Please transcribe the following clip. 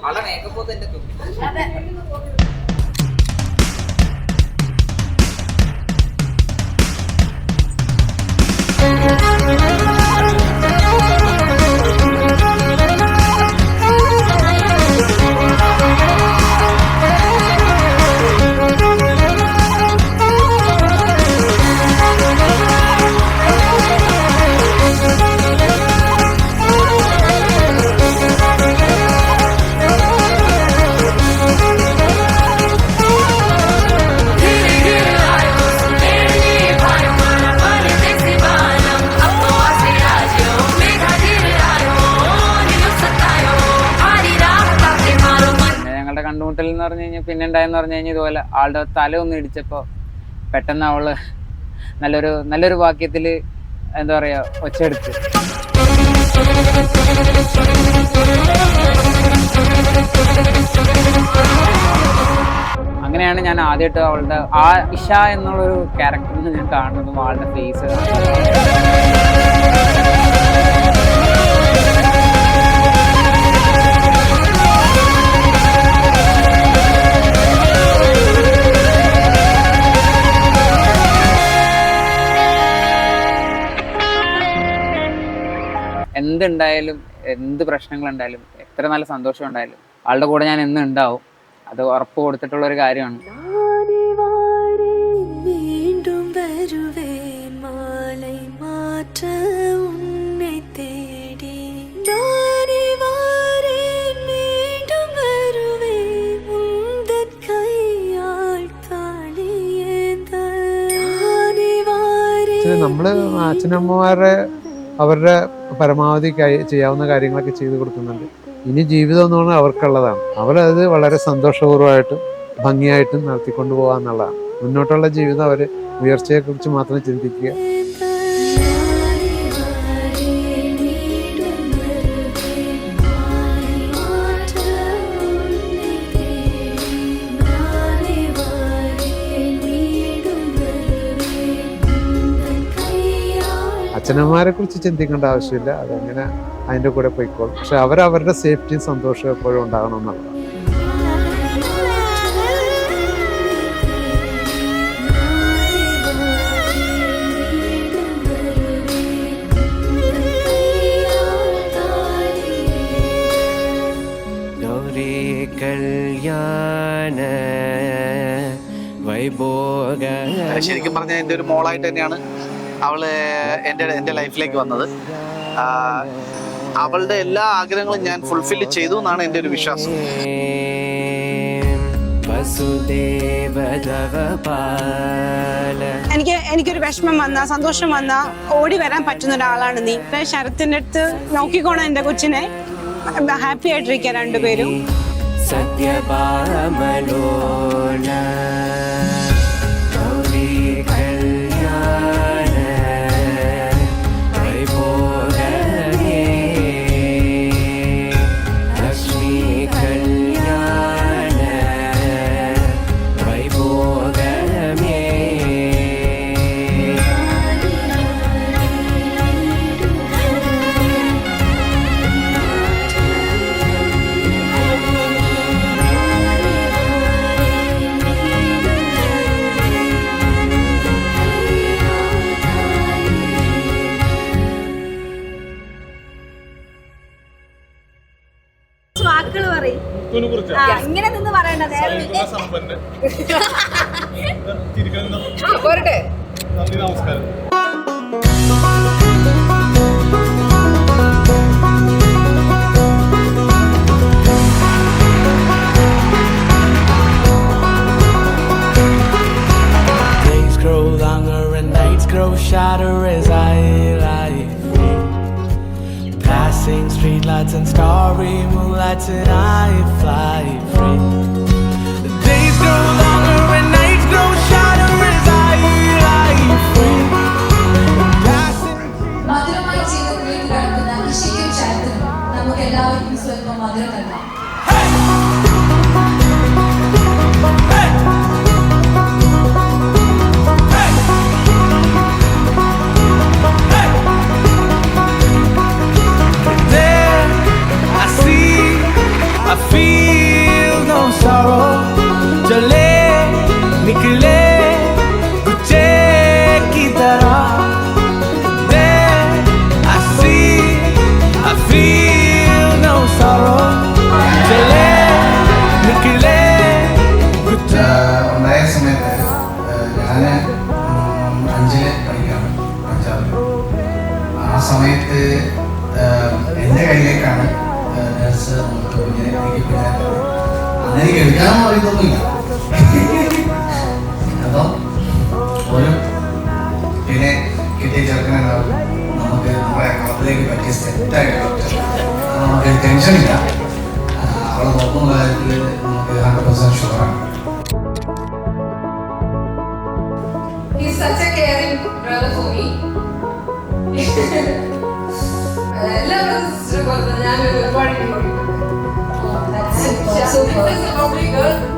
ആളെ മേക്കപ്പ് തന്നെ കണ്ടുമുട്ടൽ എന്ന് പറഞ്ഞു കഴിഞ്ഞാൽ പിന്നെ ഉണ്ടായെന്ന് പറഞ്ഞു കഴിഞ്ഞാൽ ഇതുപോലെ ആളുടെ തല ഒന്ന് ഇടിച്ചപ്പോൾ പെട്ടെന്ന് അവള് നല്ലൊരു വാക്യത്തിൽ എന്താ പറയാ ഒച്ചെടുത്ത്. അങ്ങനെയാണ് ഞാൻ ആദ്യമായിട്ട് അവളുടെ ആ ഇഷ എന്നുള്ളൊരു ക്യാരക്ടറിന് ഞാൻ കാണുന്നതും ആളുടെ ഫേസ്. എന്തുണ്ടായാലും എന്ത് പ്രശ്നങ്ങളുണ്ടായാലും എത്ര നല്ല സന്തോഷം ഉണ്ടായാലും ആളുടെ കൂടെ ഞാൻ എന്നും ഉണ്ടാവും. അത് ഉറപ്പ് കൊടുത്തിട്ടുള്ള ഒരു കാര്യമാണ്. നമ്മള് അച്ഛനമ്മമാരുടെ അവരുടെ പരമാവധി ചെയ്യാവുന്ന കാര്യങ്ങളൊക്കെ ചെയ്തു കൊടുക്കുന്നുണ്ട്. ഇനി ജീവിതം എന്ന് പറഞ്ഞാൽ അവർക്കുള്ളതാണ്. അവരത് വളരെ സന്തോഷപൂർവ്വമായിട്ടും ഭംഗിയായിട്ടും നടത്തിക്കൊണ്ടു പോകാന്നുള്ളതാണ്. മുന്നോട്ടുള്ള ജീവിതം അവർ ഉയർച്ചയെക്കുറിച്ച് മാത്രം ചിന്തിക്കുക. അച്ഛനമ്മമാരെ കുറിച്ച് ചിന്തിക്കേണ്ട ആവശ്യമില്ല. അതങ്ങനെ അതിൻ്റെ കൂടെ പോയിക്കോളും. പക്ഷെ അവരവരുടെ സേഫ്റ്റിയും സന്തോഷവും എപ്പോഴും ഉണ്ടാകണം എന്നുള്ളതാണ്. ശരിക്കും പറഞ്ഞാൽ എൻ്റെ ഒരു മോളായിട്ട് തന്നെയാണ് അവള് എൻ്റെ ലൈഫിലേക്ക് വന്നത്. അവളുടെ എല്ലാ ആഗ്രഹങ്ങളും ഞാൻ ഫുൾഫിൽ ചെയ്തു എന്നാണ് എൻ്റെ ഒരു വിശ്വാസം. എനിക്കൊരു വിഷമം വന്ന സന്തോഷം വന്ന ഓടി വരാൻ പറ്റുന്ന ഒരാളാണ് നീ. ശരത്തിന്റെ അടുത്ത് നോക്കിക്കോണം എന്റെ കൊച്ചിനെ. ഹാപ്പി ആയിട്ടിരിക്കുക രണ്ടുപേരും. ഇങ്ങനെ നിന്ന് പറയണ്ടത്. നമസ്കാരം. Days grow longer and nights grow shorter as I lie free. Passing streetlights and starry moonlights and I fly free. The days grow longer and nights grow shorter as I lie free. മധുരമായി ജീവിതത്തിലേക്ക് കടക്കുന്ന ഇഷയ്ക്കും ശരത്തിനും നമുക്ക് എല്ലാവർക്കും സ്വല്പം മധുരം നൽകാം. സമയത്ത് എൻ്റെ കയ്യിലേക്കാണ് നേഴ്സ് നമുക്ക് കുഞ്ഞിനെ എനിക്ക് അങ്ങനെ എനിക്ക് എടുക്കാമെന്ന് പറയുന്നൊന്നുമില്ല. അപ്പം ഒരു പിന്നെ കിട്ടിയ ചെറുക്കനുണ്ടാവും, നമുക്ക് നമ്മുടെ കളത്തിലേക്ക് പറ്റിയ സെറ്റായിട്ട് നമുക്ക് ടെൻഷനില്ല. അവളെ നോക്കുന്ന കാര്യത്തിൽ നമുക്ക് 100% ഷുവറാണ്. He's such a caring brother for me. എല്ലാവരും സിസ്റ്റർ പോലെ ഞാൻ ഒരുപാട് super. It's a lovely girl.